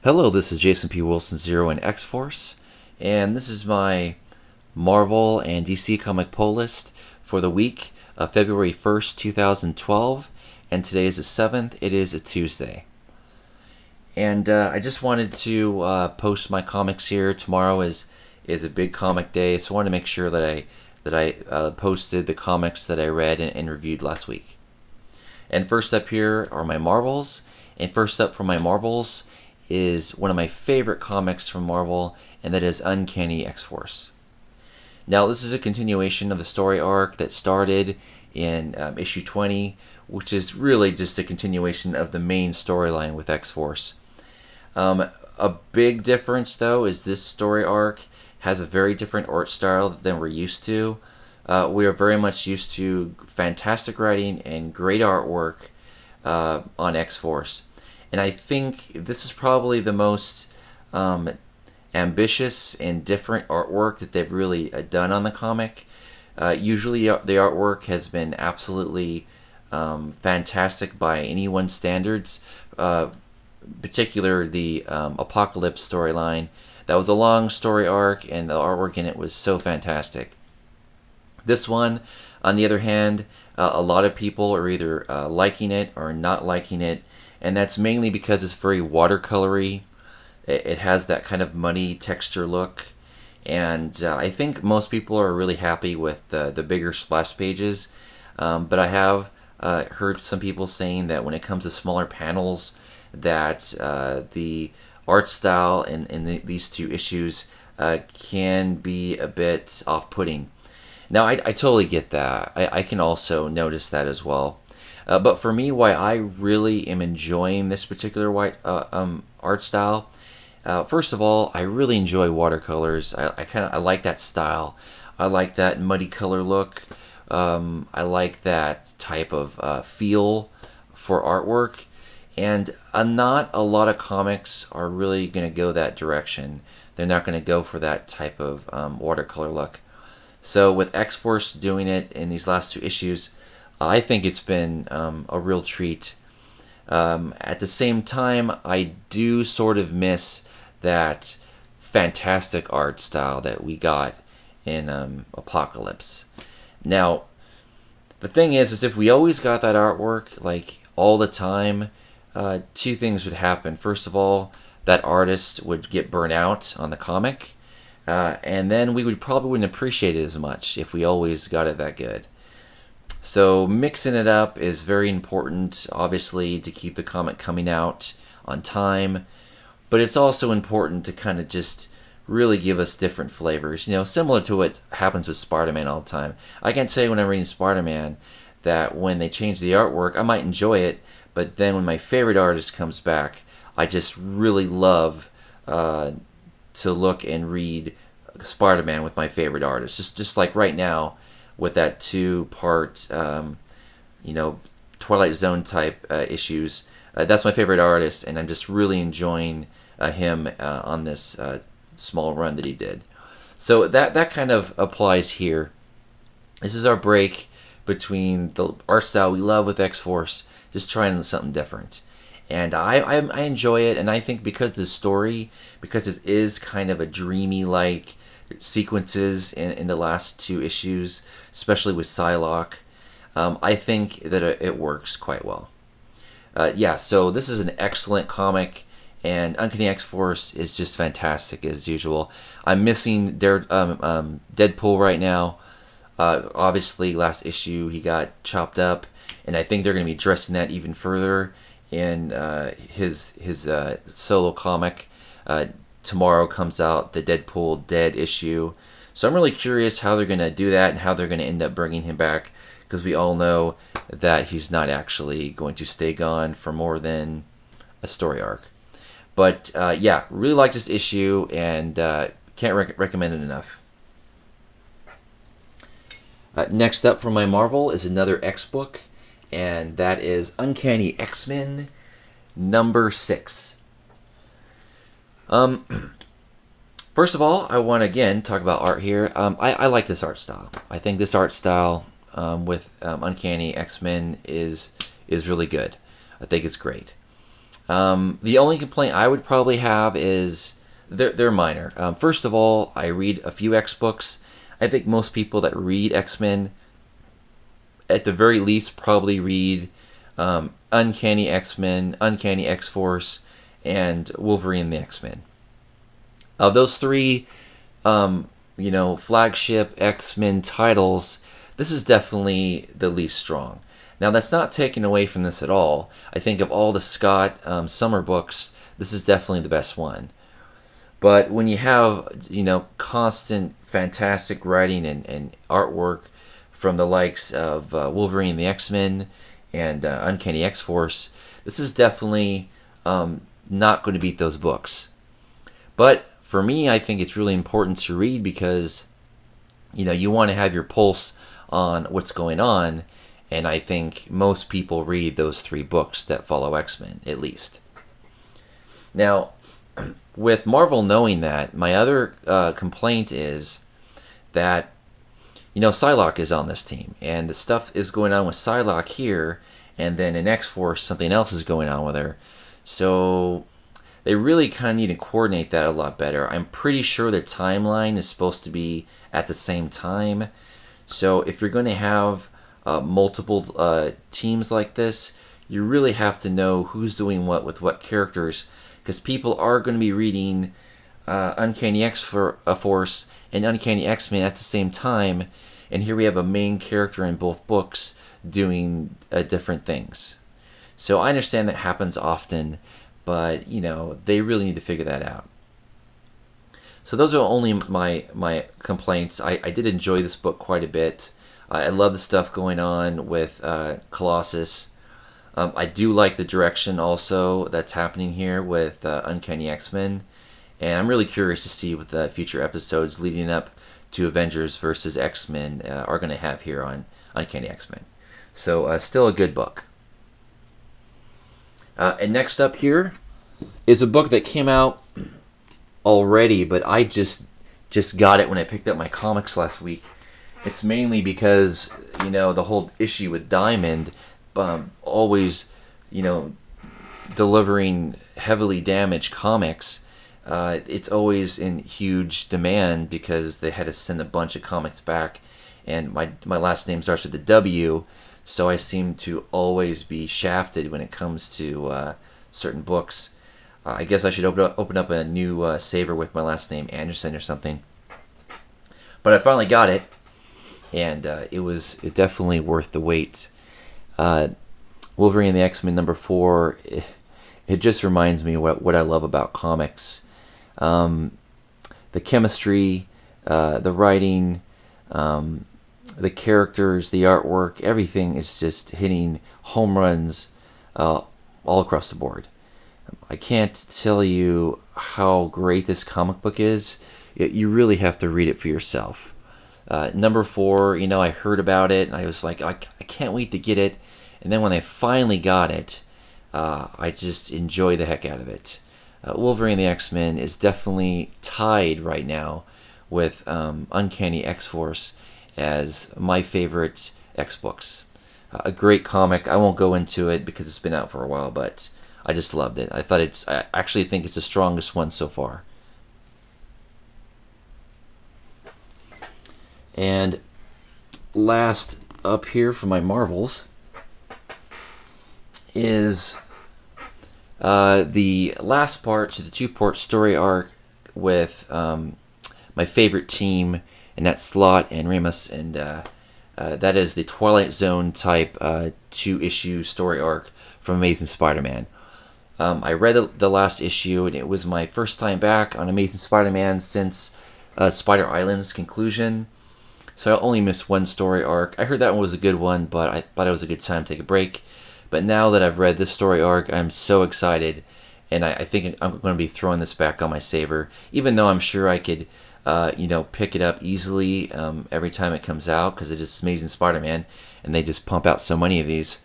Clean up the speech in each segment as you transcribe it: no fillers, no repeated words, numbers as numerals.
Hello, this is Jason P. Wilson Zero in X-Force, and this is my Marvel and DC comic pull list for the week of February 1st, 2012, and today is the 7th. It is a Tuesday. And I just wanted to post my comics here. Tomorrow is a big comic day, so I wanted to make sure that I posted the comics that I read and reviewed last week. And first up here are my Marvels, and first up for my Marvels is one of my favorite comics from Marvel, and that is Uncanny X-Force. Now, this is a continuation of the story arc that started in issue 20, which is really just a continuation of the main storyline with X-Force. A big difference, though, is this story arc has a very different art style than we're used to. We are very much used to fantastic writing and great artwork on X-Force. And I think this is probably the most ambitious and different artwork that they've really done on the comic. Usually the artwork has been absolutely fantastic by anyone's standards, particularly the Apocalypse storyline. That was a long story arc, and the artwork in it was so fantastic. This one, on the other hand, a lot of people are either liking it or not liking it. And that's mainly because it's very watercolory. It has that kind of muddy texture look. And I think most people are really happy with the bigger splash pages. But I have heard some people saying that when it comes to smaller panels, that the art style in these two issues can be a bit off-putting. Now, I totally get that. I can also notice that as well. But for me, why I really am enjoying this particular art style, first of all, I really enjoy watercolors. I like that style. I like that muddy color look. I like that type of feel for artwork. And not a lot of comics are really going to go that direction. They're not going to go for that type of watercolor look. So with X-Force doing it in these last two issues, I think it's been a real treat. At the same time, I do sort of miss that fantastic art style that we got in Apocalypse. Now, the thing is if we always got that artwork, like, all the time, two things would happen. First of all, that artist would get burnt out on the comic, and then we probably wouldn't appreciate it as much if we always got it that good. So mixing it up is very important, obviously, to keep the comic coming out on time. But it's also important to kind of just really give us different flavors. You know, similar to what happens with Spider-Man all the time. I can say when I'm reading Spider-Man that when they change the artwork, I might enjoy it. But then when my favorite artist comes back, I just really love to look and read Spider-Man with my favorite artist. Just like right now, with that two-part, Twilight Zone type issues. That's my favorite artist, and I'm just really enjoying him on this small run that he did. So that kind of applies here. This is our break between the art style we love with X-Force, just trying something different. And I enjoy it, and I think because of the story, because it is kind of a dreamy-like sequences in the last two issues, especially with Psylocke, I think that it works quite well. Yeah, so this is an excellent comic, and Uncanny X-Force is just fantastic as usual. I'm missing Deadpool right now. Obviously, last issue he got chopped up, and I think they're going to be addressing that even further in his solo comic. Tomorrow comes out the Deadpool Dead issue. So I'm really curious how they're going to do that and how they're going to end up bringing him back, because we all know that he's not actually going to stay gone for more than a story arc. But yeah, really like this issue, and can't recommend it enough. Next up from my Marvel is another X book, and that is Uncanny X-Men number 6. First of all, I want to again talk about art here. I like this art style. I think this art style with Uncanny X-Men is really good. I think it's great. The only complaint I would probably have is they're minor. First of all, I read a few X books. I think most people that read X-Men, at the very least, probably read Uncanny X-Men, Uncanny X-Force, and Wolverine the X-Men. Of those three, flagship X-Men titles, this is definitely the least strong. Now, that's not taken away from this at all. I think of all the Scott Summer books, this is definitely the best one. But when you have, constant fantastic writing and artwork from the likes of Wolverine the X-Men and Uncanny X-Force, this is definitely not going to beat those books. But for me, I think it's really important to read because, you want to have your pulse on what's going on. And I think most people read those three books that follow X-Men, at least. Now, with Marvel knowing that, my other complaint is that, Psylocke is on this team. And the stuff is going on with Psylocke here, and then in X-Force, something else is going on with her. So they really kind of need to coordinate that a lot better. I'm pretty sure the timeline is supposed to be at the same time. So if you're going to have multiple teams like this, you really have to know who's doing what with what characters, because people are going to be reading Uncanny X-Force and Uncanny X-Men at the same time, and here we have a main character in both books doing different things. So I understand that happens often, but they really need to figure that out. So those are only my complaints. I did enjoy this book quite a bit. I love the stuff going on with Colossus. I do like the direction also that's happening here with Uncanny X-Men. And I'm really curious to see what the future episodes leading up to Avengers versus X-Men are going to have here on Uncanny X-Men. So still a good book. And next up here is a book that came out already, but I just got it when I picked up my comics last week. It's mainly because, the whole issue with Diamond, always, delivering heavily damaged comics. It's always in huge demand because they had to send a bunch of comics back. And my last name starts with a W, so I seem to always be shafted when it comes to certain books. I guess I should open up a new saver with my last name, Anderson or something. But I finally got it. And it definitely worth the wait. Wolverine and the X-Men #4, it just reminds me what I love about comics. The chemistry, the writing, the characters, the artwork, everything is just hitting home runs all across the board. I can't tell you how great this comic book is. You really have to read it for yourself. #4, I heard about it, and I was like, I can't wait to get it. And then when I finally got it, I just enjoy the heck out of it. Wolverine the X-Men is definitely tied right now with Uncanny X-Force as my favorite X-books. A great comic. I won't go into it because it's been out for a while, but I just loved it. I actually think it's the strongest one so far. And last up here for my Marvels is the last part to the two-part story arc with my favorite team, and that's Slott and Remus, and that is the Twilight Zone type 2-issue story arc from Amazing Spider-Man. I read the last issue, and it was my first time back on Amazing Spider-Man since Spider Island's conclusion. So I only missed one story arc. I heard that one was a good one, but I thought it was a good time to take a break. But now that I've read this story arc, I'm so excited, and I think I'm going to be throwing this back on my saver, even though I'm sure I could, pick it up easily every time it comes out, because it is Amazing Spider-Man, and they just pump out so many of these.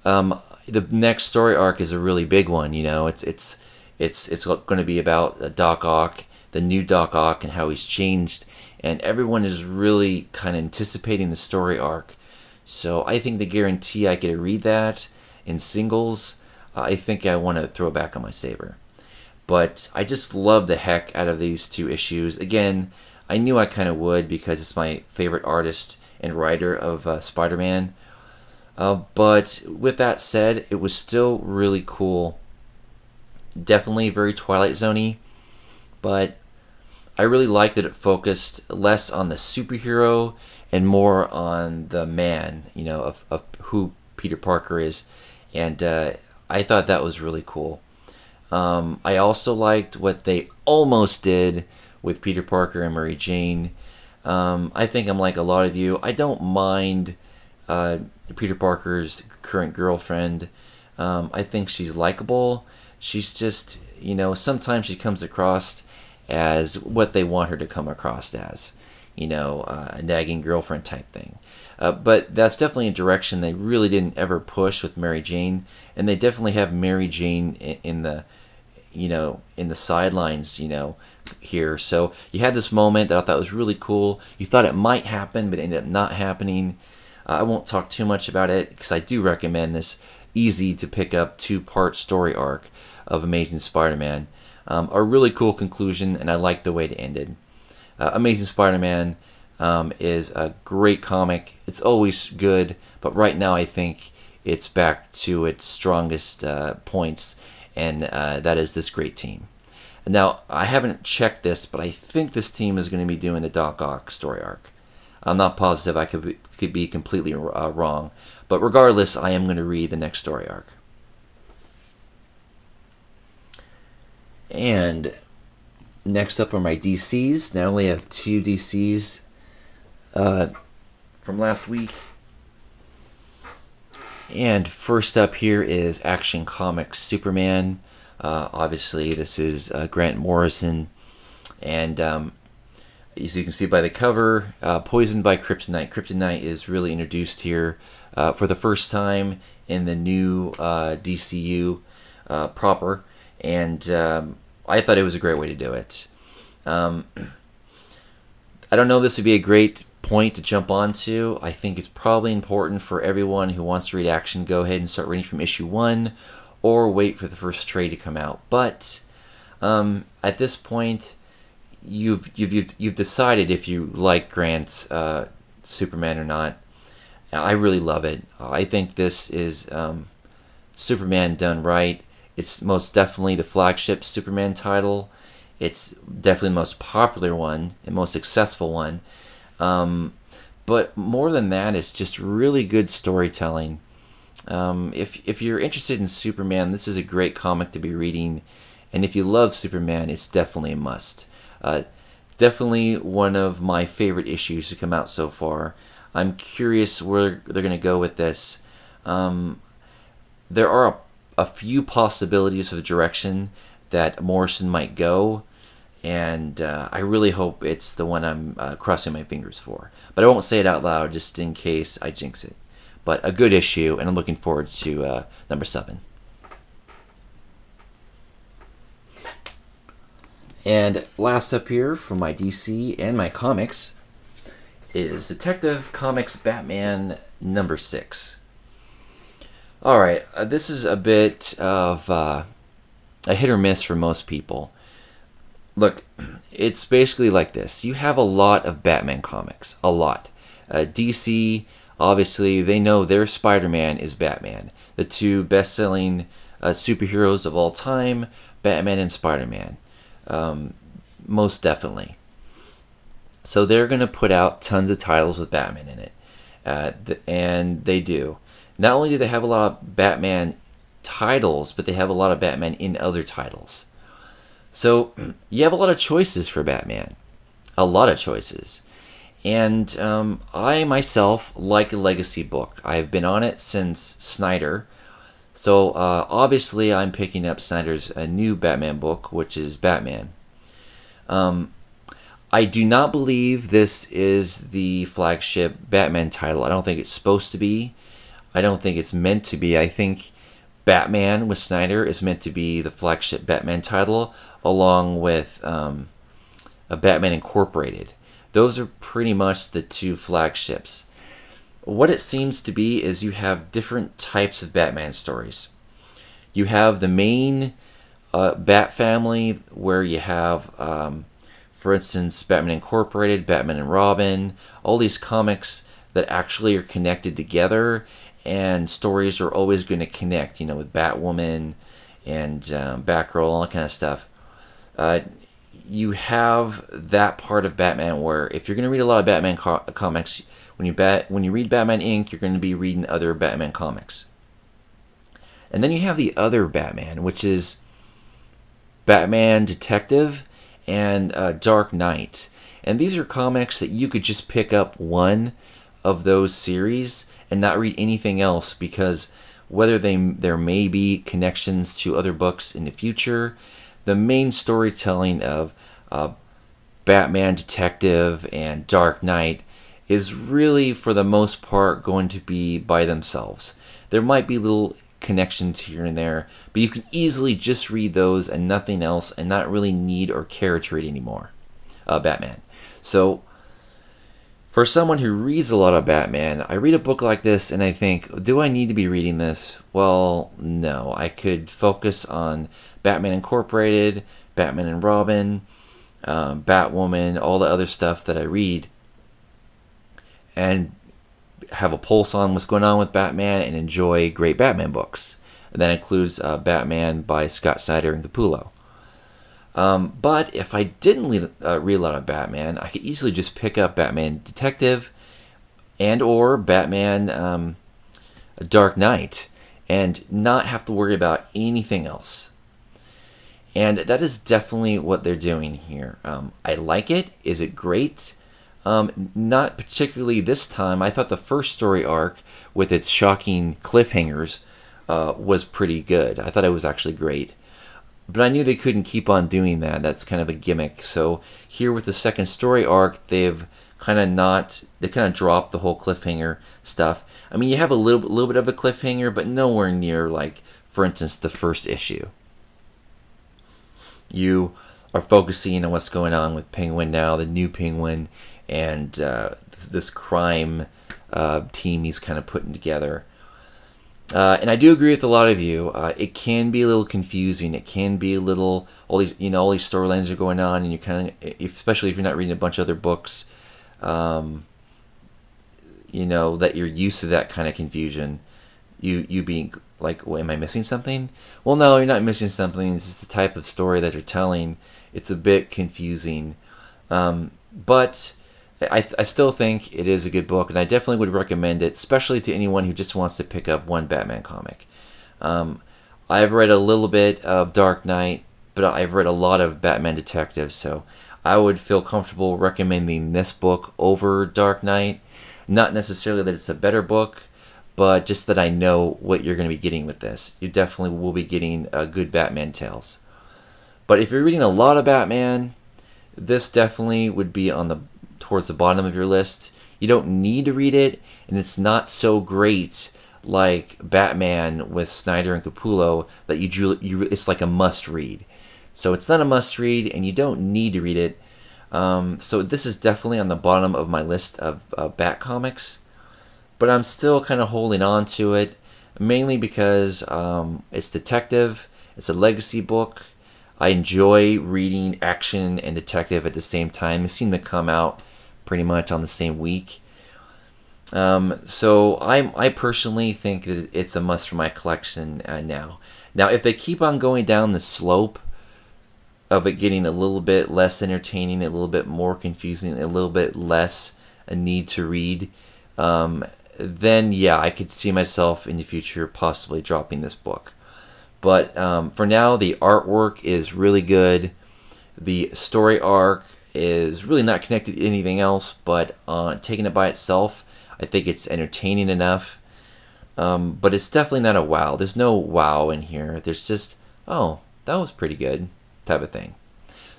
The next story arc is a really big one. It's going to be about Doc Ock, the new Doc Ock, and how he's changed. And everyone is really kind of anticipating the story arc. So I think the guarantee I could read that in singles, I think I want to throw it back on my saber. But I just love the heck out of these two issues. Again, I knew I kind of would because it's my favorite artist and writer of Spider-Man. But with that said, it was still really cool. Definitely very Twilight Zone-y, but I really liked that it focused less on the superhero and more on the man, of who Peter Parker is. And I thought that was really cool. I also liked what they almost did with Peter Parker and Mary Jane. I think I'm like a lot of you. I don't mind Peter Parker's current girlfriend. I think she's likable. She's just, sometimes she comes across as what they want her to come across as, a nagging girlfriend type thing. But that's definitely a direction they really didn't ever push with Mary Jane, and they definitely have Mary Jane in the, in the sidelines, here. So you had this moment that I thought was really cool. You thought it might happen, but it ended up not happening. I won't talk too much about it because I do recommend this easy to pick up 2-part story arc of Amazing Spider-Man. A really cool conclusion, and I like the way it ended. Amazing Spider-Man is a great comic. It's always good, but right now I think it's back to its strongest points, and that is this great team. Now, I haven't checked this, but I think this team is going to be doing the Doc Ock story arc. I'm not positive. I could be completely wrong. But regardless, I am going to read the next story arc. And next up are my DCs. Now I only have 2 DCs from last week. And first up here is Action Comics Superman. Obviously, this is Grant Morrison. And as you can see by the cover, Poisoned by Kryptonite. Kryptonite is really introduced here for the first time in the new DCU proper. And I thought it was a great way to do it. I don't know if this would be a great point to jump onto. I think it's probably important for everyone who wants to read Action, go ahead and start reading from issue 1 or wait for the first trade to come out. But at this point, you've decided if you like Grant's Superman or not. I really love it. I think this is Superman done right. It's most definitely the flagship Superman title. It's definitely the most popular one and most successful one. But more than that, it's just really good storytelling. If you're interested in Superman, this is a great comic to be reading. And if you love Superman, it's definitely a must. Definitely one of my favorite issues to come out so far. I'm curious where they're going to go with this. There are a few possibilities of the direction that Morrison might go, and I really hope it's the one I'm crossing my fingers for. But I won't say it out loud just in case I jinx it. But a good issue, and I'm looking forward to number 7. And last up here for my DC and my comics is Detective Comics Batman number 6. Alright, this is a bit of a hit or miss for most people. Look, it's basically like this. You have a lot of Batman comics. A lot. DC, obviously, they know their Spider-Man is Batman. The 2 best-selling superheroes of all time, Batman and Spider-Man. Most definitely. So they're going to put out tons of titles with Batman in it. And they do. Not only do they have a lot of Batman titles, but they have a lot of Batman in other titles. So you have a lot of choices for Batman. A lot of choices. And I myself like a legacy book. I've been on it since Snyder. So obviously I'm picking up Snyder's new Batman book, which is Batman. I do not believe this is the flagship Batman title. I don't think it's supposed to be. I don't think it's meant to be. I think Batman with Snyder is meant to be the flagship Batman title, along with a Batman Incorporated. Those are pretty much the 2 flagships. What it seems to be is you have different types of Batman stories. You have the main Bat family, where you have, for instance, Batman Incorporated, Batman and Robin, all these comics that actually are connected together, and stories are always going to connect, with Batwoman and Batgirl, all that kind of stuff. You have that part of Batman where if you're going to read a lot of Batman comics, when you read Batman Inc., you're going to be reading other Batman comics. And then you have the other Batman, which is Batman Detective and Dark Knight. And these are comics that you could just pick up one of those series and not read anything else, because whether there may be connections to other books in the future, the main storytelling of Batman Detective and Dark Knight is really, for the most part, going to be by themselves. There might be little connections here and there, but you can easily just read those and nothing else, and not really need or care to read anymore. Batman. So, for someone who reads a lot of Batman, I read a book like this and I think, do I need to be reading this? Well, no. I could focus on Batman Incorporated, Batman and Robin, Batwoman, all the other stuff that I read, and have a pulse on what's going on with Batman and enjoy great Batman books. And that includes Batman by Scott Snyder and Capullo. But if I didn't read a lot of Batman, I could easily just pick up Batman Detective and or Batman Dark Knight and not have to worry about anything else. And that is definitely what they're doing here. I like it. Is it great? Not particularly this time. I thought the first story arc with its shocking cliffhangers was pretty good. I thought it was actually great. But I knew they couldn't keep on doing that. That's kind of a gimmick. So here with the second story arc, they've kind of dropped the whole cliffhanger stuff. I mean, you have a little bit of a cliffhanger, but nowhere near, like, for instance, the first issue. You are focusing on what's going on with Penguin now, the new Penguin, and this crime team he's kind of putting together. And I do agree with a lot of you. It can be a little confusing. It can be a little, all these storylines are going on, and you kind of, especially if you're not reading a bunch of other books, that you're used to that kind of confusion. You being like, well, am I missing something? Well, no, you're not missing something. This is the type of story that you're telling. It's a bit confusing, but I still think it is a good book, and I definitely would recommend it, especially to anyone who just wants to pick up one Batman comic. I've read a little bit of Dark Knight, but I've read a lot of Batman Detective, so I would feel comfortable recommending this book over Dark Knight. Not necessarily that it's a better book, but just that I know what you're going to be getting with this. You definitely will be getting good Batman tales. But if you're reading a lot of Batman, this definitely would be towards the bottom of your list. You don't need to read it, and it's not so great like Batman with Snyder and Capullo that it's like a must read. So it's not a must read, and you don't need to read it. So this is definitely on the bottom of my list of Bat comics, but I'm still kind of holding on to it, mainly because it's detective. It's a legacy book. I enjoy reading action and detective at the same time. They seem to come out pretty much on the same week. So I personally think that it's a must for my collection now. Now, if they keep on going down the slope of it getting a little bit less entertaining, a little bit more confusing, a little bit less a need to read, then yeah, I could see myself in the future possibly dropping this book. But for now, the artwork is really good. The story arc is really not connected to anything else, but taking it by itself, I think it's entertaining enough. But it's definitely not a wow. There's no wow in here. There's just, oh, that was pretty good type of thing.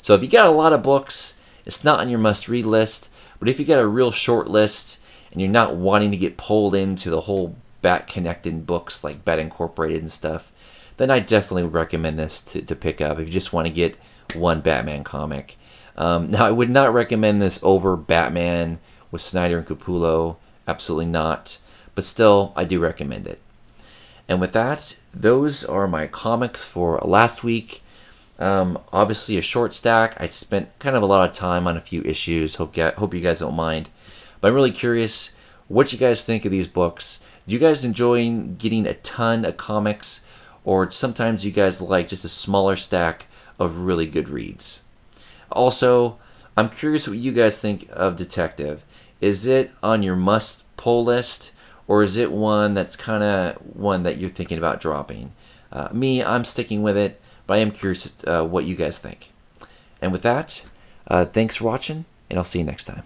So if you got a lot of books, it's not on your must-read list. But if you got a real short list and you're not wanting to get pulled into the whole Bat-connected books like Bat Incorporated and stuff, then I definitely would recommend this to pick up if you just want to get one Batman comic. Now, I would not recommend this over Batman with Snyder and Capullo. Absolutely not. But still, I do recommend it. And with that, those are my comics for last week. Obviously a short stack. I spent kind of a lot of time on a few issues. Hope you guys don't mind. But I'm really curious what you guys think of these books. Do you guys enjoy getting a ton of comics, or sometimes you guys like just a smaller stack of really good reads? Also, I'm curious what you guys think of Detective. Is it on your must pull list, or is it one that's kind of one that you're thinking about dropping? Me, I'm sticking with it, but I am curious what you guys think. And with that, thanks for watching, and I'll see you next time.